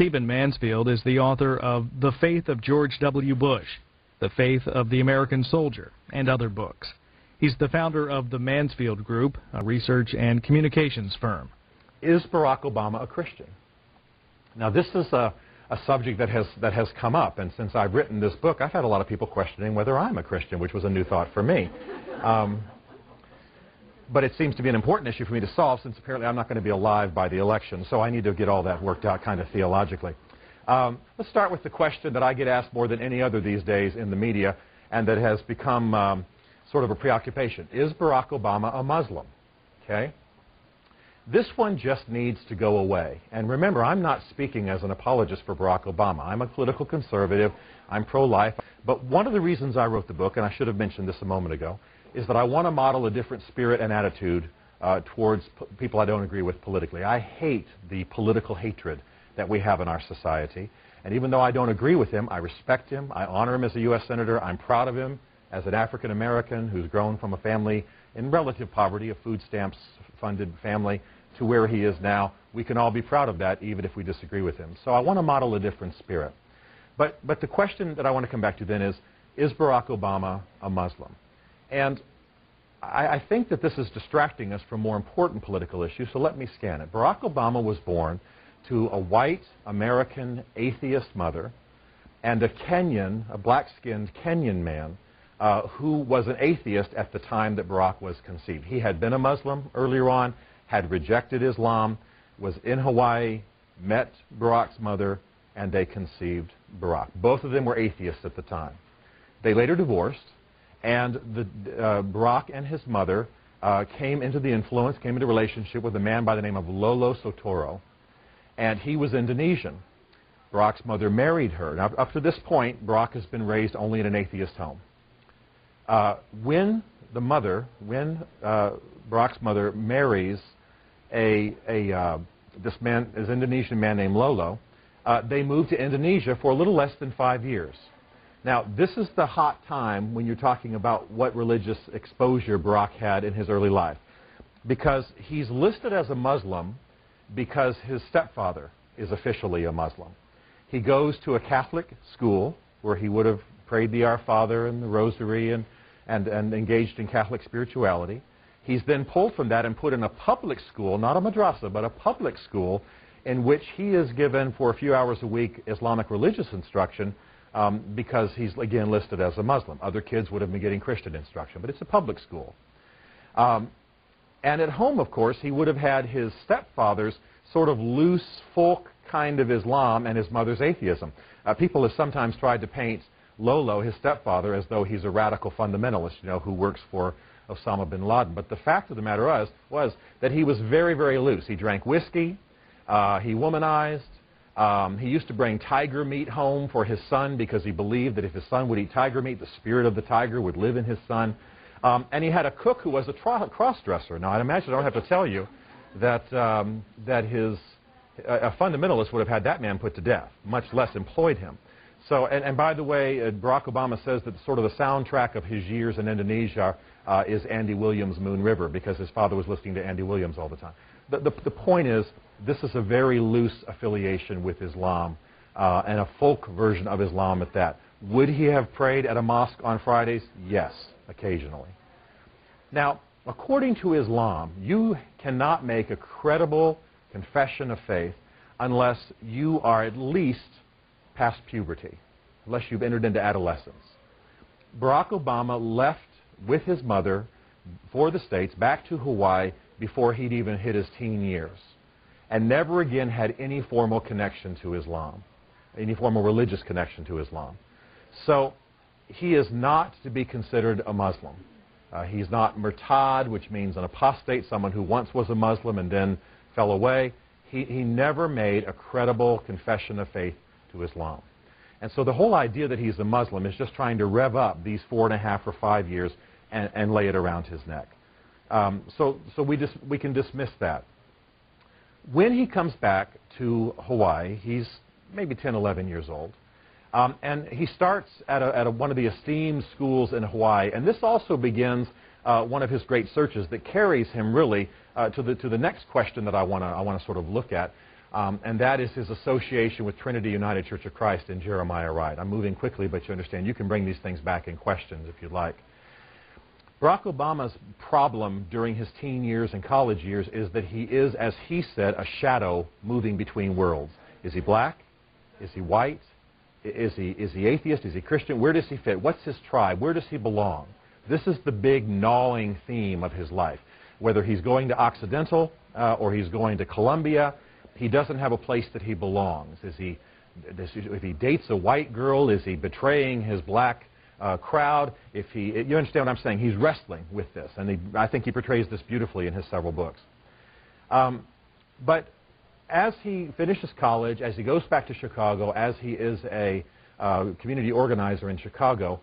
Stephen Mansfield is the author of The Faith of George W. Bush, The Faith of the American Soldier, and other books. He's the founder of the Mansfield Group, a research and communications firm. Is Barack Obama a Christian? Now, this is a subject that has come up, and since I've written this book, I've had a lot of people questioning whether I'm a Christian, which was a new thought for me. But it seems to be an important issue for me to solve, since apparently I'm not going to be alive by the election, so I need to get all that worked out kind of theologically. Let's start with the question that I get asked more than any other these days in the media, and that has become sort of a preoccupation. Is Barack Obama a Muslim? Okay? This one just needs to go away. And remember, I'm not speaking as an apologist for Barack Obama. I'm a political conservative. I'm pro-life. But one of the reasons I wrote the book, and I should have mentioned this a moment ago, is that I want to model a different spirit and attitude towards people I don't agree with politically. I hate the political hatred that we have in our society. And even though I don't agree with him, I respect him. I honor him as a U.S. Senator. I'm proud of him as an African American who's grown from a family in relative poverty, a food stamps-funded family, to where he is now. We can all be proud of that, even if we disagree with him. So I want to model a different spirit. But the question that I want to come back to then is Barack Obama a Muslim? And I think that this is distracting us from more important political issues, so let me scan it. Barack Obama was born to a white American atheist mother and a Kenyan, a black-skinned Kenyan man who was an atheist at the time that Barack was conceived. He had been a Muslim earlier on, had rejected Islam, was in Hawaii, met Barack's mother, and they conceived Barack. Both of them were atheists at the time. They later divorced, and Barack and his mother came into relationship with a man by the name of Lolo Sotoro, and he was Indonesian. Barack's mother married her. Now, up to this point, Barack has been raised only in an atheist home. When Barack's mother marries this Indonesian man named Lolo, they moved to Indonesia for a little less than 5 years. Now, this is the hot time when you're talking about what religious exposure Barack had in his early life, because he's listed as a Muslim because his stepfather is officially a Muslim. He goes to a Catholic school where he would have prayed the Our Father and the Rosary and engaged in Catholic spirituality. He's then pulled from that and put in a public school, not a madrasa, but a public school in which he is given for a few hours a week Islamic religious instruction because he's, again, listed as a Muslim. Other kids would have been getting Christian instruction, but it's a public school. And at home, of course, he would have had his stepfather's sort of loose folk kind of Islam and his mother's atheism. People have sometimes tried to paint Lolo, his stepfather, as though he's a radical fundamentalist, who works for Osama bin Laden. But the fact of the matter was that he was very, very loose. He drank whiskey. He womanized. He used to bring tiger meat home for his son because he believed that if his son would eat tiger meat, the spirit of the tiger would live in his son. And he had a cook who was a cross-dresser. Now, I imagine I don't have to tell you that a fundamentalist would have had that man put to death, much less employed him. So, and by the way, Barack Obama says that sort of the soundtrack of his years in Indonesia is Andy Williams' Moon River, because his father was listening to Andy Williams all the time. The point is, this is a very loose affiliation with Islam, and a folk version of Islam at that. Would he have prayed at a mosque on Fridays? Yes, occasionally. Now, according to Islam, you cannot make a credible confession of faith unless you are at least past puberty, unless you've entered into adolescence. Barack Obama left with his mother for the States, back to Hawaii, before he'd even hit his teen years, and never again had any formal connection to Islam, any formal religious connection to Islam. So he is not to be considered a Muslim. He's not murtad, which means an apostate, someone who once was a Muslim and then fell away. He never made a credible confession of faith to Islam. And so the whole idea that he's a Muslim is just trying to rev up these 4.5 or 5 years and lay it around his neck. So we can dismiss that. When he comes back to Hawaii, he's maybe 10, 11 years old. And he starts at one of the esteemed schools in Hawaii. And this also begins one of his great searches that carries him really to the next question that I want to sort of look at. and that is his association with Trinity United Church of Christ in Jeremiah Wright. I'm moving quickly, but you understand you can bring these things back in questions if you'd like. Barack Obama's problem during his teen years and college years is that he is, as he said, a shadow moving between worlds. Is he black? Is he white? Is he atheist? Is he Christian? Where does he fit? What's his tribe? Where does he belong? This is the big gnawing theme of his life. Whether he's going to Occidental or he's going to Columbia, he doesn't have a place that he belongs. If he dates a white girl, is he betraying his black crowd? You understand what I'm saying? He's wrestling with this, and I think he portrays this beautifully in his several books. But as he finishes college, as he goes back to Chicago, as he is a community organizer in Chicago,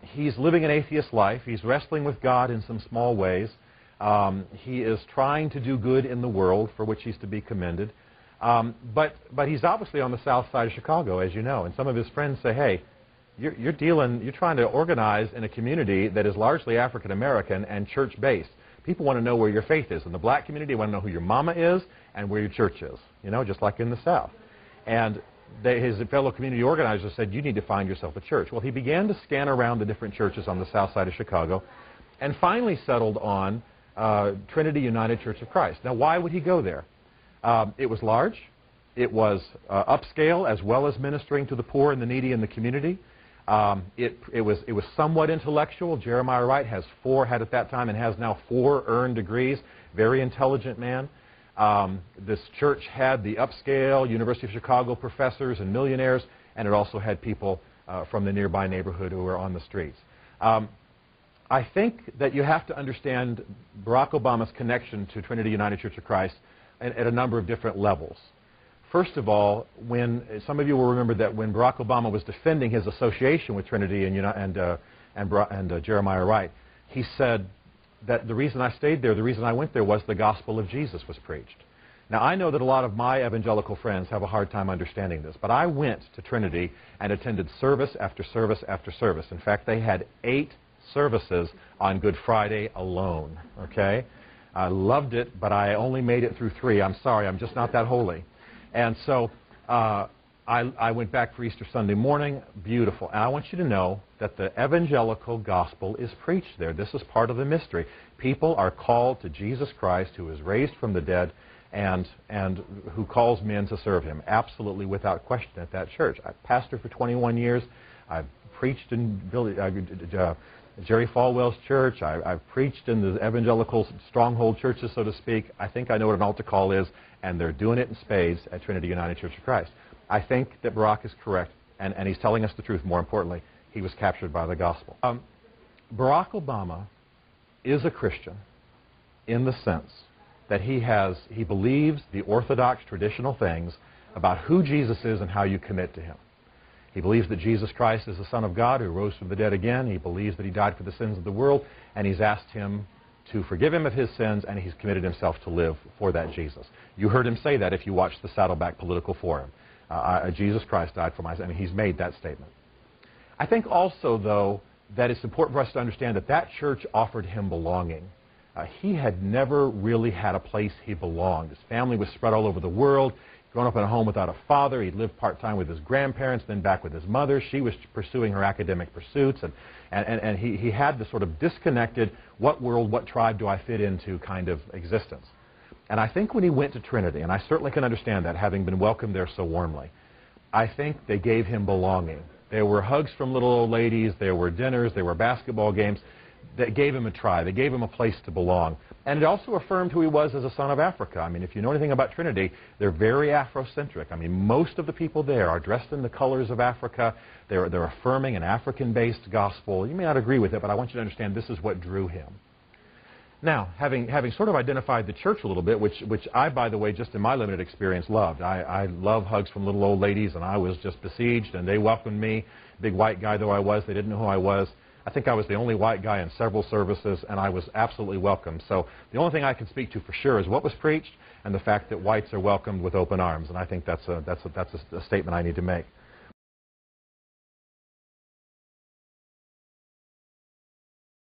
he's living an atheist life. He's wrestling with God in some small ways. He is trying to do good in the world, for which he's to be commended. But he's obviously on the south side of Chicago, as you know. And some of his friends say, hey, you're trying to organize in a community that is largely African American and church-based. People want to know where your faith is. In the black community, they want to know who your mama is and where your church is, just like in the South. And his fellow community organizers said, you need to find yourself a church. Well, he began to scan around the different churches on the south side of Chicago and finally settled on Trinity United Church of Christ. Now, why would he go there? It was large. It was upscale, as well as ministering to the poor and the needy in the community. It was somewhat intellectual. Jeremiah Wright had at that time and has now 4 earned degrees. Very intelligent man. This church had the upscale University of Chicago professors and millionaires, and it also had people from the nearby neighborhood who were on the streets. I think that you have to understand Barack Obama's connection to Trinity United Church of Christ at a number of different levels. First of all, some of you will remember that when Barack Obama was defending his association with Trinity and Jeremiah Wright, he said that the reason I stayed there, the reason I went there was the gospel of Jesus was preached. Now, I know that a lot of my evangelical friends have a hard time understanding this, but I went to Trinity and attended service after service after service. In fact, they had 8 services on Good Friday alone, okay? I loved it, but I only made it through 3. I'm sorry, I'm just not that holy. And so I went back for Easter Sunday morning. Beautiful. And I want you to know that the evangelical gospel is preached there. This is part of the mystery. People are called to Jesus Christ, who is raised from the dead and who calls men to serve him, absolutely without question at that church. I pastored for 21 years. I've preached in Jerry Falwell's church. I've preached in the evangelical stronghold churches, so to speak. I think I know what an altar call is, and they're doing it in spades at Trinity United Church of Christ. I think that Barack is correct, and he's telling us the truth. More importantly, he was captured by the gospel. Barack Obama is a Christian in the sense that he believes the orthodox traditional things about who Jesus is and how you commit to him. He believes that Jesus Christ is the Son of God who rose from the dead again. He believes that he died for the sins of the world, and he's asked him to forgive him of his sins, and he's committed himself to live for that Jesus. You heard him say that if you watched the Saddleback Political Forum. Jesus Christ died for my sins. I mean, he's made that statement. I think also, though, that it's important for us to understand that that church offered him belonging. He had never really had a place he belonged. His family was spread all over the world. Grown up in a home without a father. He'd lived part-time with his grandparents, then back with his mother. She was pursuing her academic pursuits, and he had this sort of disconnected, what world, what tribe do I fit into kind of existence. And I think when he went to Trinity, and I certainly can understand that, having been welcomed there so warmly, I think they gave him belonging. There were hugs from little old ladies, there were dinners, there were basketball games that gave him a try. They gave him a place to belong. And it also affirmed who he was as a son of Africa. I mean, if you know anything about Trinity, they're very Afrocentric. I mean, most of the people there are dressed in the colors of Africa. They're affirming an African-based gospel. You may not agree with it, but I want you to understand this is what drew him. Now, having sort of identified the church a little bit, which I, by the way, just in my limited experience, loved. I love hugs from little old ladies, and I was just besieged, and they welcomed me. Big white guy though I was, they didn't know who I was. I think I was the only white guy in several services, and I was absolutely welcome. So the only thing I can speak to for sure is what was preached and the fact that whites are welcomed with open arms, and I think that's a statement I need to make.